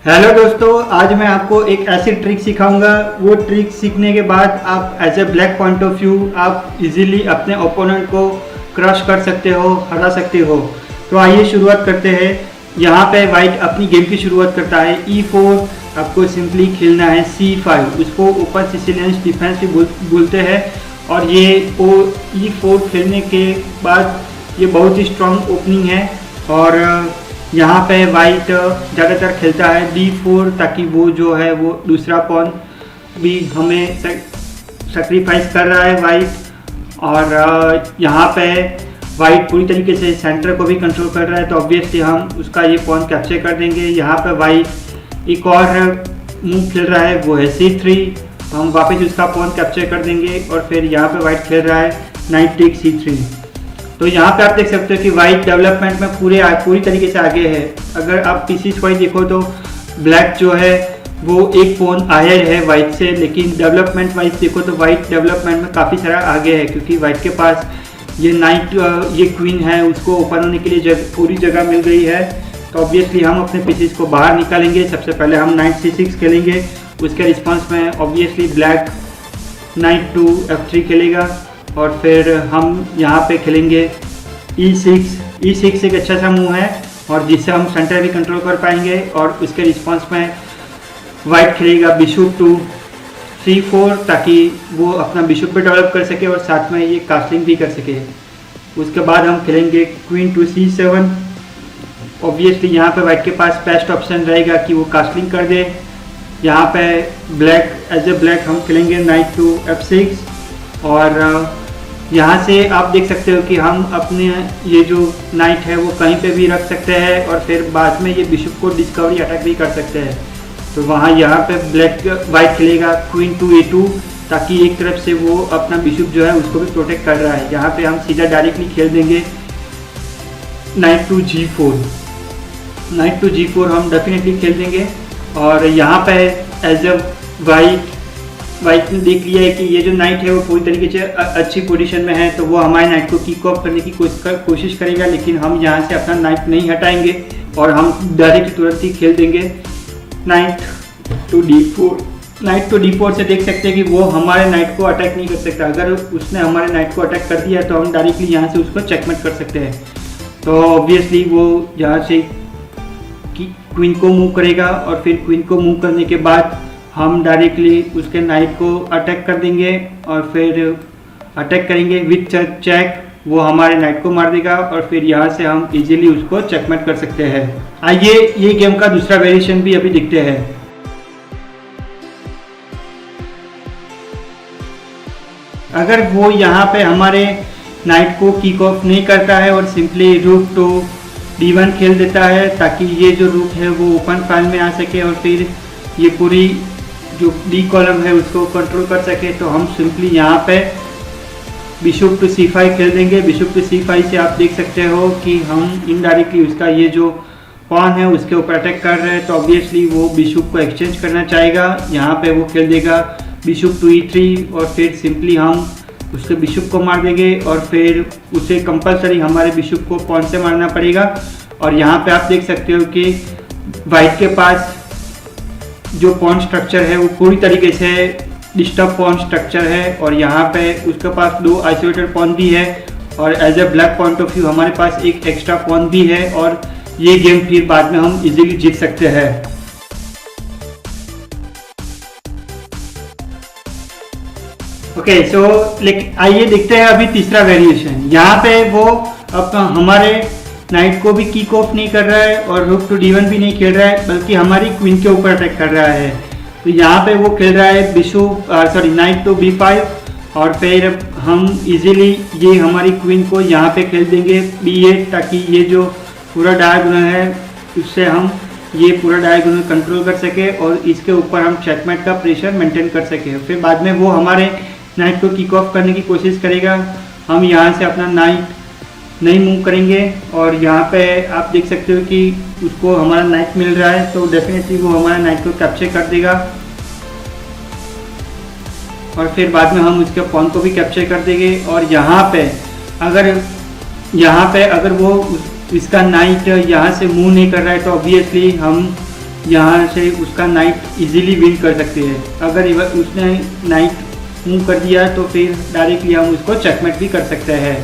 Hello दोस्तों, आज मैं आपको एक ऐसी ट्रिक सिखाऊंगा। वो ट्रिक सीखने के बाद आप as a black point of view आप इजीली अपने ओपोनेंट को क्रश कर सकते हो, हरा सकते हो। तो आइए शुरुआत करते हैं। यहाँ पे वाइट अपनी गेम की शुरुआत करता है। E4 आपको सिंपली खेलना है। C5 उसको ओपन सिसिलियन डिफेंस भी बोलते हैं। और ये E4 खेलने के बाद ये बहुत ही स्ट्रॉन्ग ओपनिंग है। और यहाँ पे वाइट ज़्यादातर खेलता है D4 ताकि वो जो है वो दूसरा पॉन भी हमें सेक्रीफाइस कर रहा है वाइट। और यहाँ पे वाइट पूरी तरीके से सेंटर को भी कंट्रोल कर रहा है, तो ऑब्वियसली हम उसका ये पॉन कैप्चर कर देंगे। यहाँ पे वाइट एक और मूव खेल रहा है, वो है C3। हम वापस उसका पॉन कैप्चर कर देंगे। और फिर यहाँ पे वाइट खेल रहा है नाइट टेक C3। तो यहाँ पे आप देख सकते हो कि वाइट डेवलपमेंट में पूरी तरीके से आगे है। अगर आप पीसीस वाइज देखो तो ब्लैक जो है वो एक पॉन आया है वाइट से, लेकिन डेवलपमेंट वाइज देखो तो वाइट डेवलपमेंट में काफ़ी सारा आगे है, क्योंकि वाइट के पास ये नाइट ये क्वीन है, उसको ओपन होने के लिए पूरी जगह मिल गई है। तो ऑब्वियसली हम अपने पीसीस को बाहर निकालेंगे। सबसे पहले हम नाइट C6 खेलेंगे। उसके रिस्पॉन्स में obviously black night to F3 खेलेगा। और फिर हम यहाँ पे खेलेंगे E6 एक अच्छा सा मूव है और जिससे हम सेंटर भी कंट्रोल कर पाएंगे। और उसके रिस्पॉन्स में वाइट खेलेगा बिशप टू C4 ताकि वो अपना बिशप पे डेवलप कर सके और साथ में ये कास्टलिंग भी कर सके। उसके बाद हम खेलेंगे क्वीन टू C7। ऑब्वियसली यहाँ पे वाइट के पास बेस्ट ऑप्शन रहेगा कि वो कास्टलिंग कर दे। यहाँ पे ब्लैक एज ए ब्लैक हम खेलेंगे नाइट टू F6। और यहाँ से आप देख सकते हो कि हम अपने ये जो नाइट है वो कहीं पे भी रख सकते हैं और फिर बाद में ये बिशप को डिस्कवरी अटैक भी कर सकते हैं। तो वहाँ यहाँ पे वाइट खेलेगा क्वीन टू A2 ताकि एक तरफ से वो अपना बिशप जो है उसको भी प्रोटेक्ट कर रहा है। यहाँ पे हम सीधा डायरेक्टली खेल देंगे नाइट टू G4 हम डेफिनेटली खेल देंगे। और यहाँ पे एज ए वाइट ने देख लिया है कि ये जो नाइट है वो पूरी तरीके से अच्छी पोजीशन में है, तो वो हमारे नाइट को किक ऑफ करने की कोशिश करेगा। लेकिन हम यहाँ से अपना नाइट नहीं हटाएंगे और हम डायरेक्ट तुरंत ही खेल देंगे नाइट टू D4 से देख सकते हैं कि वो हमारे नाइट को अटैक नहीं कर सकता। अगर उसने हमारे नाइट को अटैक कर दिया तो हम डायरेक्टली यहाँ से उसको चेकमेट कर सकते हैं। तो ऑब्वियसली वो यहाँ से क्वीन को मूव करेगा और फिर क्वीन को मूव करने के बाद हम डायरेक्टली उसके नाइट को अटैक कर देंगे और फिर अटैक करेंगे विथ चेक। वो हमारे नाइट को मार देगा और फिर यहाँ से हम इजीली उसको चेकमेट कर सकते हैं। आइए ये गेम का दूसरा वेरिएशन भी अभी देखते हैं। अगर वो यहाँ पे हमारे नाइट को किक ऑफ नहीं करता है और सिंपली रूक टू D1 खेल देता है ताकि ये जो रूक है वो ओपन फाइल में आ सके और फिर ये पूरी जो D कॉलम है उसको कंट्रोल कर सके, तो हम सिंपली यहाँ पे बिशप टू C5 खेल देंगे। बिशप टू C5 से आप देख सकते हो कि हम इनडायरेक्टली उसका ये जो पॉन है उसके ऊपर अटैक कर रहे हैं। तो ऑब्वियसली वो बिशप को एक्सचेंज करना चाहेगा। यहाँ पे वो खेल देगा बिशप टू E3 और फिर सिंपली हम उसके बिशप को मार देंगे और फिर उसे कंपलसरी हमारे बिशप को पॉन से मारना पड़ेगा। और यहाँ पे आप देख सकते हो कि वाइट के पास जो पॉन स्ट्रक्चर है वो पूरी तरीके से डिस्टर्ब पॉन स्ट्रक्चर है और यहाँ पे उसके पास 2 आइसोलेटेड पॉन भी है। और as a black point of view हमारे पास एक एक्स्ट्रा पॉन भी है और ये गेम फिर बाद में हम इजीली जीत सकते हैं। ओके, सो आइए देखते हैं अभी तीसरा वेरिएशन। यहाँ पे वो अपना हमारे नाइट को भी किक ऑफ नहीं कर रहा है और रूक टू D1 भी नहीं खेल रहा है, बल्कि हमारी क्वीन के ऊपर अटैक कर रहा है। तो यहाँ पे वो खेल रहा है नाइट टू B5 और फिर हम इजीली ये हमारी क्वीन को यहाँ पे खेल देंगे B8 ताकि ये जो पूरा डायगोनल है उससे हम ये पूरा डायगोनल कंट्रोल कर सके और इसके ऊपर हम चेकमेट का प्रेशर मेंटेन कर सके। फिर बाद में वो हमारे नाइट को किक ऑफ करने की कोशिश करेगा। हम यहाँ से अपना नाइट नहीं मूव करेंगे और यहाँ पे आप देख सकते हो कि उसको हमारा नाइट मिल रहा है, तो डेफिनेटली वो हमारा नाइट को कैप्चर कर देगा और फिर बाद में हम उसके पॉन को भी कैप्चर कर देंगे। और यहाँ पे अगर वो इसका नाइट यहाँ से मूव नहीं कर रहा है तो ऑब्वियसली हम यहाँ से उसका नाइट इजीली विन कर सकते हैं। अगर उसने नाइट मूव कर दिया तो फिर डायरेक्टली हम उसको चेकमेट भी कर सकते हैं।